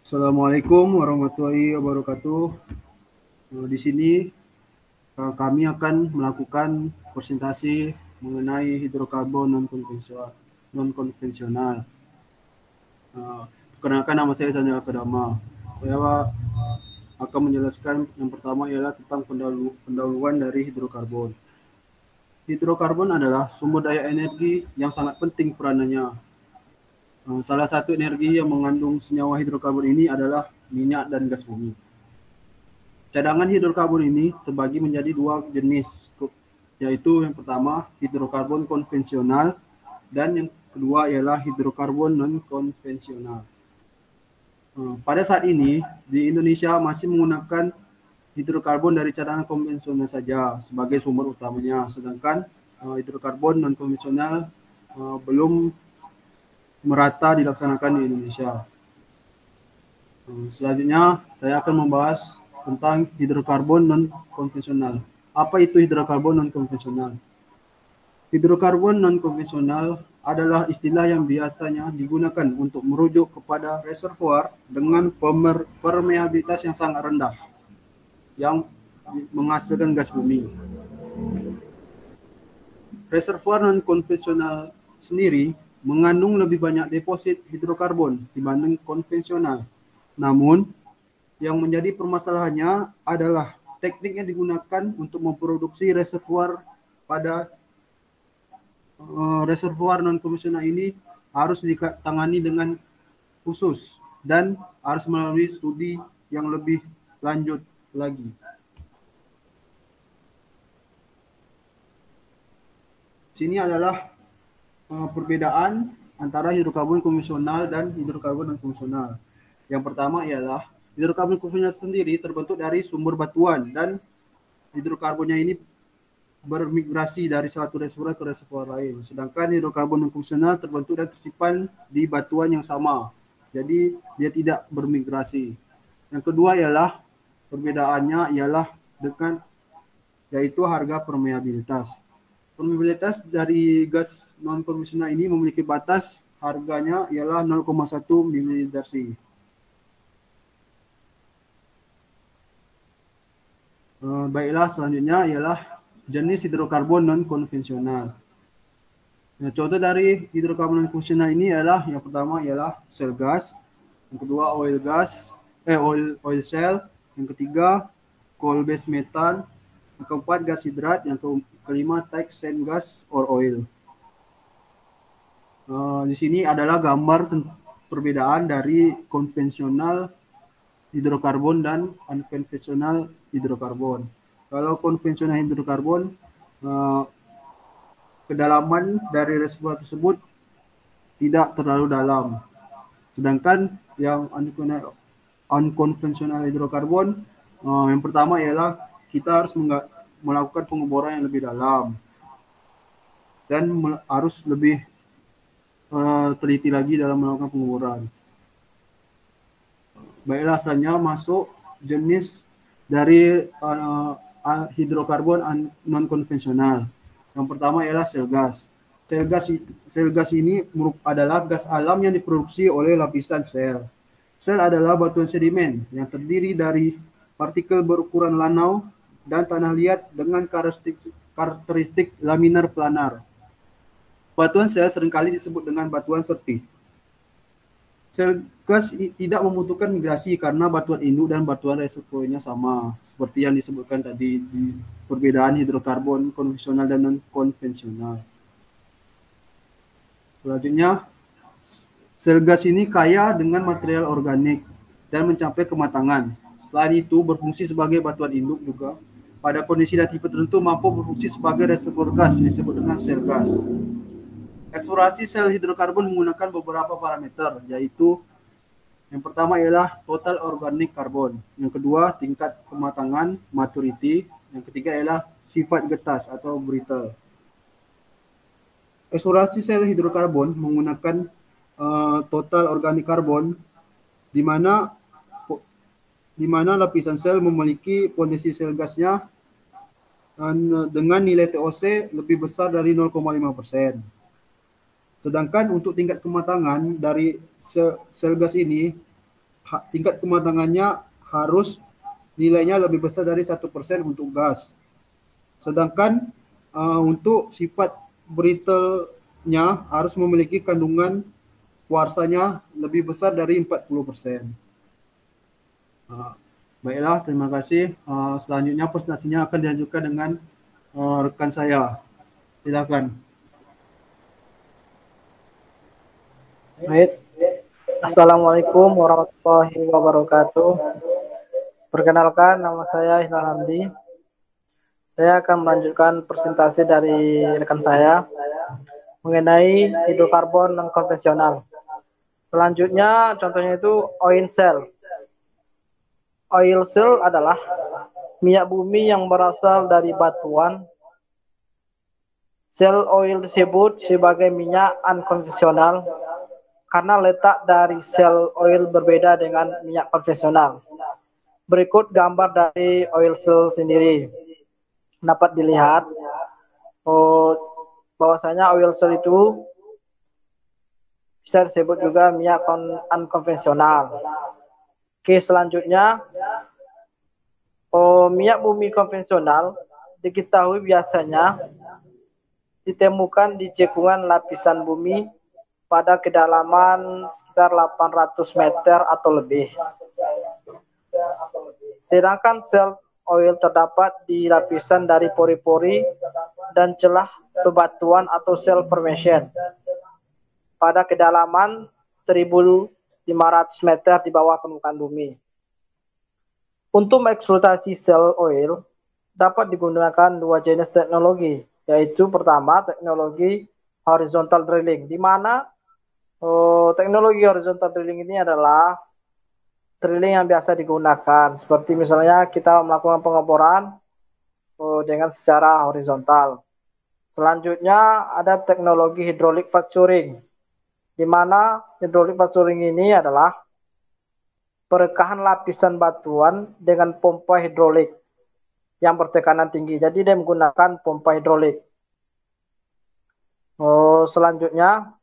Assalamualaikum warahmatullahi wabarakatuh. Di sini kami akan melakukan presentasi mengenai hidrokarbon non-konvensional. Perkenalkan, nama saya Sanjaya Kedama. Saya akan menjelaskan yang pertama ialah tentang pendahuluan dari hidrokarbon. Hidrokarbon adalah sumber daya energi yang sangat penting peranannya. Salah satu energi yang mengandung senyawa hidrokarbon ini adalah minyak dan gas bumi. Cadangan hidrokarbon ini terbagi menjadi dua jenis, yaitu yang pertama hidrokarbon konvensional dan yang kedua ialah hidrokarbon non-konvensional. Pada saat ini di Indonesia masih menggunakan hidrokarbon dari cadangan konvensional saja sebagai sumber utamanya, sedangkan hidrokarbon non-konvensional belum merata dilaksanakan di Indonesia. Selanjutnya saya akan membahas tentang hidrokarbon non-konvensional. Apa itu hidrokarbon non-konvensional? Hidrokarbon non-konvensional adalah istilah yang biasanya digunakan untuk merujuk kepada reservoir dengan permeabilitas yang sangat rendah yang menghasilkan gas bumi. Reservoir non-konvensional sendiri mengandung lebih banyak deposit hidrokarbon dibanding konvensional. Namun, yang menjadi permasalahannya adalah teknik yang digunakan untuk memproduksi reservoir pada reservoir non-konvensional ini harus ditangani dengan khusus dan harus melalui studi yang lebih lanjut lagi. Sini adalah perbedaan antara hidrokarbon konvensional dan hidrokarbon non-konvensional. Yang pertama ialah hidrokarbon konvensional sendiri terbentuk dari sumber batuan dan hidrokarbonnya ini bermigrasi dari satu reservoir ke reservoir lain. Sedangkan hidrokarbon non-konvensional terbentuk dan tersimpan di batuan yang sama. Jadi dia tidak bermigrasi. Yang kedua ialah perbedaannya ialah yaitu harga permeabilitas. Permeabilitas dari gas non-konvensional ini memiliki batas harganya ialah 0,1 ml/Dc. Baiklah, selanjutnya ialah jenis hidrokarbon non-konvensional. Nah, contoh dari hidrokarbon non-konvensional ini adalah yang pertama ialah shale gas, yang kedua oil shale, yang ketiga coal based methane, yang keempat gas hidrat, yang kelima tight sand gas or oil. Di sini adalah gambar perbedaan dari konvensional hidrokarbon dan unkonvensional hidrokarbon. Kalau konvensional hidrokarbon, kedalaman dari reservoir tersebut tidak terlalu dalam. Sedangkan yang unkonvensional hidrokarbon, yang pertama ialah kita harus melakukan pengeboran yang lebih dalam dan harus lebih teliti lagi dalam melakukan pengeboran. Baiklah, selanjutnya masuk jenis dari hidrokarbon non-konvensional. Yang pertama ialah shale gas. Shale gas ini adalah gas alam yang diproduksi oleh lapisan shale. Shale adalah batuan sedimen yang terdiri dari partikel berukuran lanau dan tanah liat dengan karakteristik laminar planar. Batuan shale seringkali disebut dengan batuan serpih. Shale gas tidak membutuhkan migrasi karena batuan induk dan batuan reservoirnya sama, seperti yang disebutkan tadi di perbedaan hidrokarbon konvensional dan non-konvensional. Selanjutnya, shale gas ini kaya dengan material organik dan mencapai kematangan. Selain itu, berfungsi sebagai batuan induk juga. Pada kondisi dan tipe tertentu mampu berfungsi sebagai reservoir gas disebut dengan shale gas. Eksplorasi sel hidrokarbon menggunakan beberapa parameter, yaitu yang pertama ialah total organic carbon, yang kedua tingkat kematangan maturity, yang ketiga ialah sifat getas atau brittle. Eksplorasi sel hidrokarbon menggunakan total organic carbon, di mana lapisan sel memiliki potensi sel gasnya dengan nilai TOC lebih besar dari 0,5%. Sedangkan untuk tingkat kematangan dari sel gas ini tingkat kematangannya harus nilainya lebih besar dari 1% untuk gas. Sedangkan untuk sifat brittle-nya harus memiliki kandungan kuarsanya lebih besar dari 40%. Baiklah, terima kasih. Selanjutnya presentasinya akan dilanjutkan dengan rekan saya. Silakan. Baik. Assalamualaikum warahmatullahi wabarakatuh. Perkenalkan, nama saya Hilal Hamdi. Saya akan melanjutkan presentasi dari rekan saya mengenai hidrokarbon non konvensional. Selanjutnya, contohnya itu oil shale. Oil shale adalah minyak bumi yang berasal dari batuan. Shale oil disebut sebagai minyak unkonvensional karena letak dari shale oil berbeda dengan minyak konvensional. Berikut gambar dari oil shale sendiri. Dapat dilihat bahwasanya oil shale itu bisa disebut juga minyak unkonvensional. Oke, selanjutnya minyak bumi konvensional diketahui biasanya ditemukan di cekungan lapisan bumi pada kedalaman sekitar 800 meter atau lebih. Sedangkan shale oil terdapat di lapisan dari pori-pori dan celah bebatuan atau shale formation pada kedalaman 1.500 meter di bawah permukaan bumi. Untuk mengeksploitasi shale oil dapat digunakan dua jenis teknologi, yaitu pertama teknologi horizontal drilling, di mana teknologi horizontal drilling ini adalah drilling yang biasa digunakan, seperti misalnya kita melakukan pengeboran dengan secara horizontal. Selanjutnya ada teknologi hydraulic fracturing, di mana hydraulic fracturing ini adalah perekahan lapisan batuan dengan pompa hidrolik yang bertekanan tinggi. Jadi dia menggunakan pompa hidrolik. Selanjutnya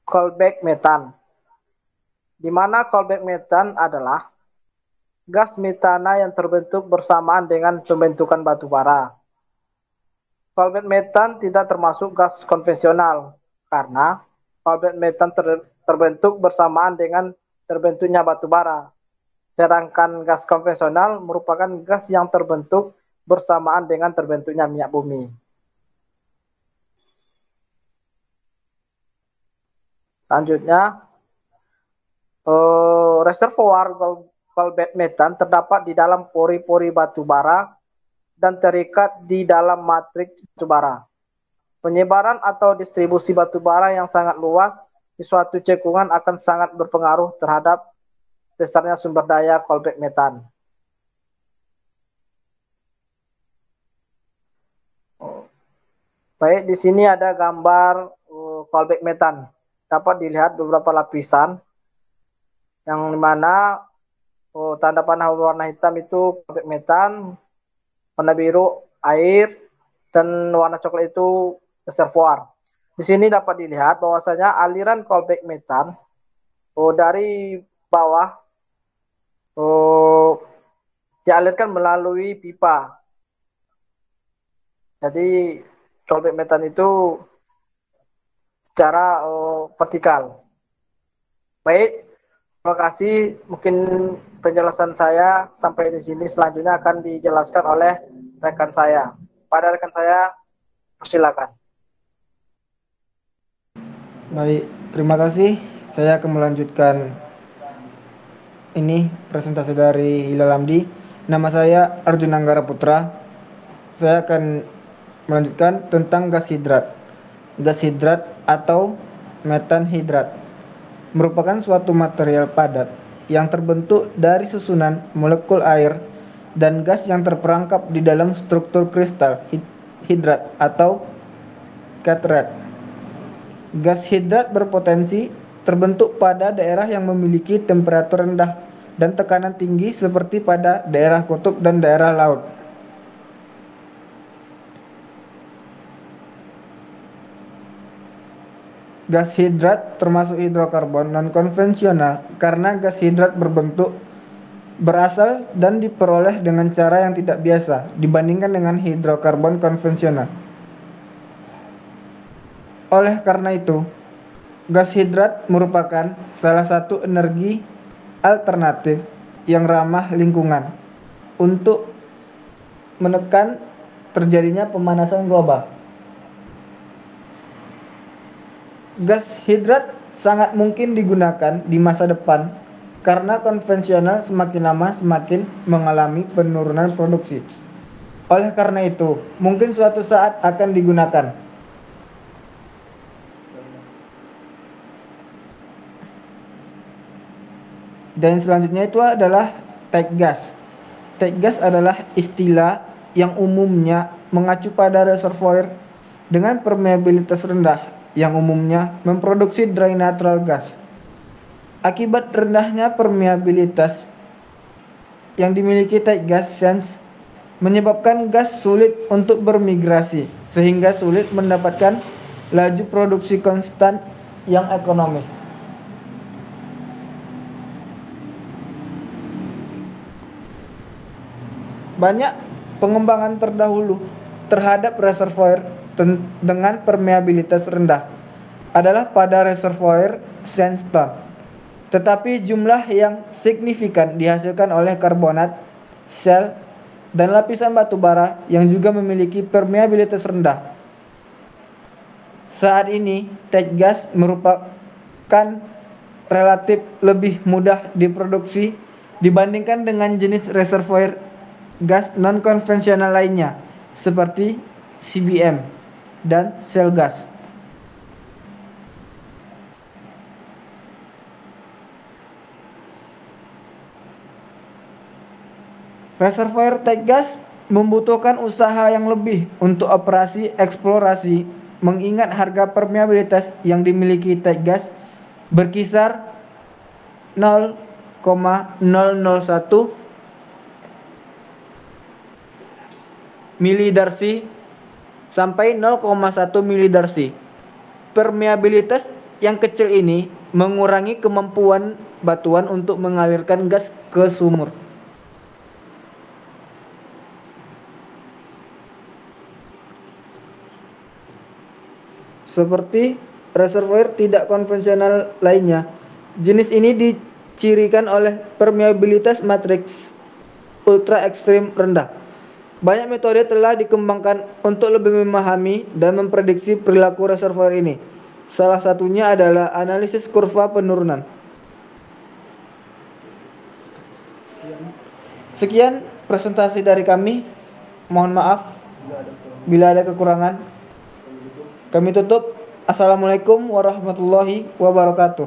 callback metan, di mana callback metan adalah gas metana yang terbentuk bersamaan dengan pembentukan batu bara. Callback metan tidak termasuk gas konvensional karena callback metan terbentuk bersamaan dengan terbentuknya batu bara. Sedangkan gas konvensional merupakan gas yang terbentuk bersamaan dengan terbentuknya minyak bumi. Selanjutnya, reservoir callback metan terdapat di dalam pori-pori batu bara dan terikat di dalam matriks batu bara. Penyebaran atau distribusi batu bara yang sangat luas di suatu cekungan akan sangat berpengaruh terhadap besarnya sumber daya callback metan. Baik, di sini ada gambar callback metan. Dapat dilihat beberapa lapisan yang dimana tanda panah warna hitam itu callback metan, warna biru air, dan warna coklat itu reservoir. Di sini dapat dilihat bahwasanya aliran callback metan dari bawah dialirkan melalui pipa. Jadi callback metan itu secara vertikal. Baik, terima kasih. Mungkin penjelasan saya sampai di sini. Selanjutnya akan dijelaskan oleh rekan saya. Pada rekan saya, persilakan. Baik, terima kasih. Saya akan melanjutkan ini presentasi dari Hilal Hamdi. Nama saya Arjun Anggara Putra. Saya akan melanjutkan tentang gas hidrat. Gas hidrat atau metan hidrat merupakan suatu material padat yang terbentuk dari susunan molekul air dan gas yang terperangkap di dalam struktur kristal hidrat atau cathed. Gas hidrat berpotensi terbentuk pada daerah yang memiliki temperatur rendah dan tekanan tinggi seperti pada daerah kutub dan daerah laut. gas hidrat termasuk hidrokarbon non-konvensional karena gas hidrat berasal dan diperoleh dengan cara yang tidak biasa dibandingkan dengan hidrokarbon konvensional. Oleh karena itu, gas hidrat merupakan salah satu energi alternatif yang ramah lingkungan untuk menekan terjadinya pemanasan global. Gas hidrat sangat mungkin digunakan di masa depan karena konvensional semakin lama semakin mengalami penurunan produksi. Oleh karena itu, mungkin suatu saat akan digunakan. Dan selanjutnya itu adalah tight gas. Tight gas adalah istilah yang umumnya mengacu pada reservoir dengan permeabilitas rendah yang umumnya memproduksi dry natural gas. Akibat rendahnya permeabilitas yang dimiliki tight gas sense menyebabkan gas sulit untuk bermigrasi sehingga sulit mendapatkan laju produksi konstan yang ekonomis. Banyak pengembangan terdahulu terhadap reservoir dengan permeabilitas rendah adalah pada reservoir sandstone, tetapi jumlah yang signifikan dihasilkan oleh karbonat, shale, dan lapisan batu bara yang juga memiliki permeabilitas rendah. Saat ini, tight gas merupakan relatif lebih mudah diproduksi dibandingkan dengan jenis reservoir gas non-konvensional lainnya seperti CBM dan shale gas. Reservoir tight gas membutuhkan usaha yang lebih untuk operasi eksplorasi mengingat harga permeabilitas yang dimiliki tight gas berkisar 0,001 milidarcy sampai 0,1 milidarcy. Permeabilitas yang kecil ini mengurangi kemampuan batuan untuk mengalirkan gas ke sumur. Seperti reservoir tidak konvensional lainnya, jenis ini dicirikan oleh permeabilitas matriks ultra ekstrim rendah. Banyak metode telah dikembangkan untuk lebih memahami dan memprediksi perilaku reservoir ini. Salah satunya adalah analisis kurva penurunan. Sekian presentasi dari kami. Mohon maaf bila ada kekurangan. Kami tutup. Assalamualaikum warahmatullahi wabarakatuh.